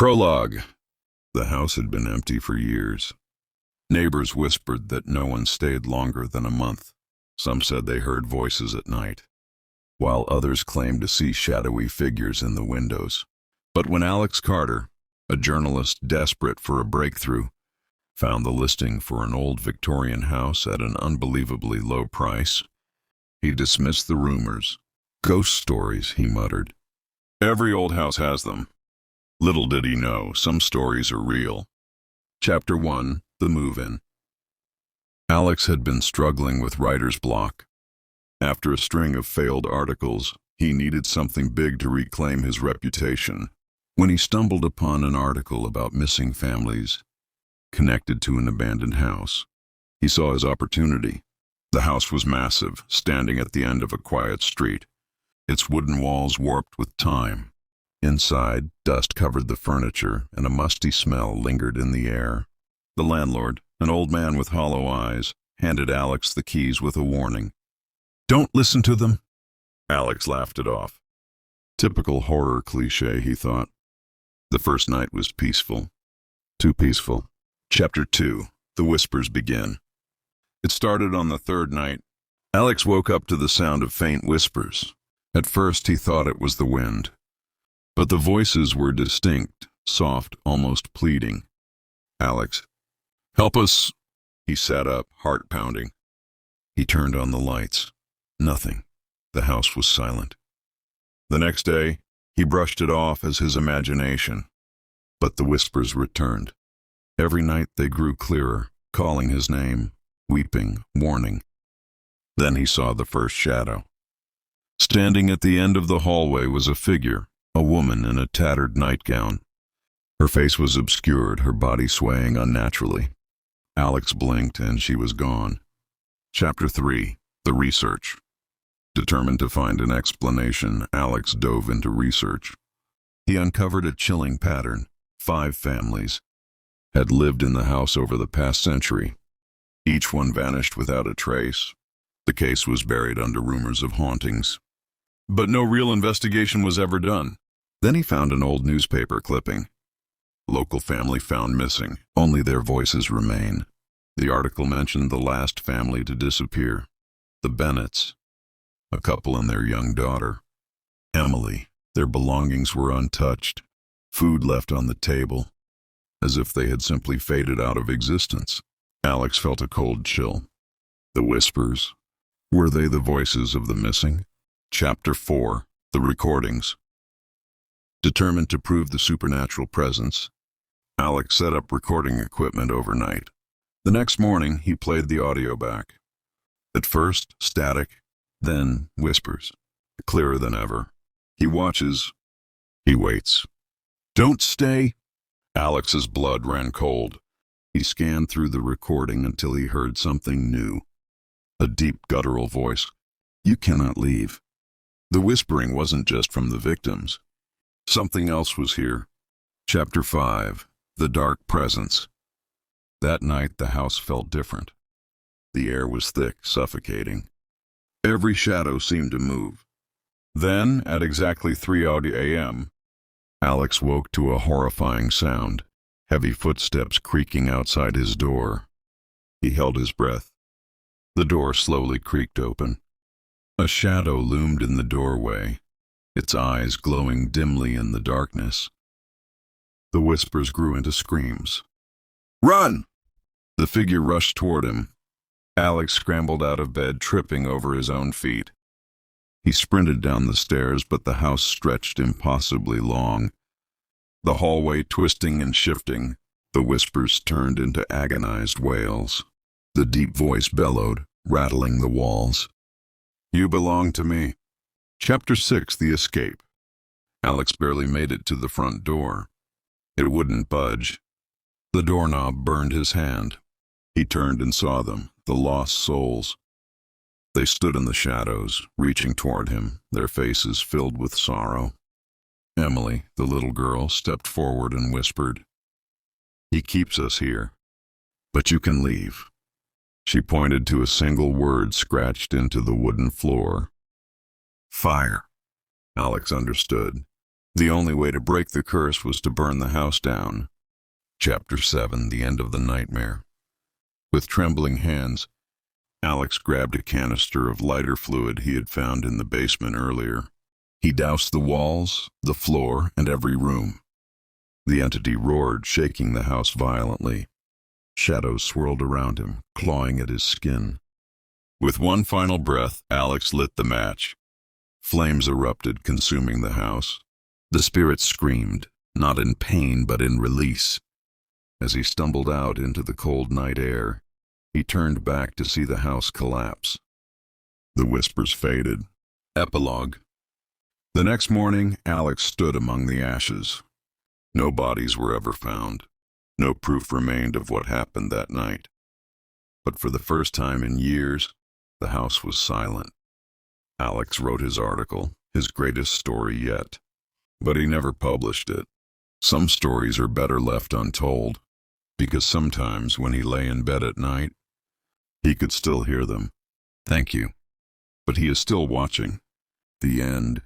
Prologue. The house had been empty for years. Neighbors whispered that no one stayed longer than a month. Some said they heard voices at night, while others claimed to see shadowy figures in the windows. But when Alex Carter, a journalist desperate for a breakthrough, found the listing for an old Victorian house at an unbelievably low price, he dismissed the rumors. Ghost stories, he muttered. Every old house has them. Little did he know, some stories are real. Chapter 1. The Move-In. Alex had been struggling with writer's block. After a string of failed articles, he needed something big to reclaim his reputation. When he stumbled upon an article about missing families connected to an abandoned house, he saw his opportunity. The house was massive, standing at the end of a quiet street, its wooden walls warped with time. Inside, dust covered the furniture, and a musty smell lingered in the air. The landlord, an old man with hollow eyes, handed Alex the keys with a warning. "Don't listen to them." Alex laughed it off. Typical horror cliché, he thought. The first night was peaceful. Too peaceful. Chapter 2. The whispers begin. It started on the third night. Alex woke up to the sound of faint whispers. At first he thought it was the wind, but the voices were distinct, soft, almost pleading. "Alex, help us." He sat up, heart pounding. He turned on the lights. Nothing. The house was silent. The next day, he brushed it off as his imagination. But the whispers returned. Every night they grew clearer, calling his name, weeping, warning. Then he saw the first shadow. Standing at the end of the hallway was a figure, a woman in a tattered nightgown. Her face was obscured, her body swaying unnaturally. Alex blinked and she was gone. Chapter 3. The Research. Determined to find an explanation, Alex dove into research. He uncovered a chilling pattern. 5 families had lived in the house over the past century. Each one vanished without a trace. The case was buried under rumors of hauntings. But no real investigation was ever done. Then he found an old newspaper clipping. Local family found missing. Only their voices remain. The article mentioned the last family to disappear. The Bennetts, a couple and their young daughter, Emily. Their belongings were untouched, food left on the table, as if they had simply faded out of existence. Alex felt a cold chill. The whispers. Were they the voices of the missing? Chapter 4. The Recordings. Determined to prove the supernatural presence, Alex set up recording equipment overnight. The next morning, he played the audio back. At first, static, then whispers, clearer than ever. He watches. He waits. "Don't stay." Alex's blood ran cold. He scanned through the recording until he heard something new. A deep, guttural voice. "You cannot leave." The whispering wasn't just from the victims. Something else was here. Chapter 5. The Dark Presence. That night the house felt different. The air was thick, suffocating. Every shadow seemed to move. Then, at exactly 3:00 a.m., Alex woke to a horrifying sound, heavy footsteps creaking outside his door. He held his breath. The door slowly creaked open. A shadow loomed in the doorway, its eyes glowing dimly in the darkness. The whispers grew into screams. "Run!" The figure rushed toward him. Alex scrambled out of bed, tripping over his own feet. He sprinted down the stairs, but the house stretched impossibly long. The hallway twisting and shifting, the whispers turned into agonized wails. The deep voice bellowed, rattling the walls. "You belong to me." Chapter 6. The Escape. Alex barely made it to the front door. It wouldn't budge. The doorknob burned his hand. He turned and saw them, the lost souls. They stood in the shadows, reaching toward him, their faces filled with sorrow. Emily, the little girl, stepped forward and whispered, "He keeps us here, but you can leave." She pointed to a single word scratched into the wooden floor. "Fire." Alex understood. The only way to break the curse was to burn the house down. Chapter 7: The End of the Nightmare. With trembling hands, Alex grabbed a canister of lighter fluid he had found in the basement earlier. He doused the walls, the floor, and every room. The entity roared, shaking the house violently. Shadows swirled around him, clawing at his skin. With one final breath, Alex lit the match. Flames erupted, consuming the house. The spirit screamed, not in pain but in release. As he stumbled out into the cold night air, he turned back to see the house collapse. The whispers faded. Epilogue. The next morning, Alex stood among the ashes. No bodies were ever found. No proof remained of what happened that night. But for the first time in years, the house was silent. Alex wrote his article, his greatest story yet. But he never published it. Some stories are better left untold, because sometimes when he lay in bed at night, he could still hear them. Thank you. But he is still watching. The end.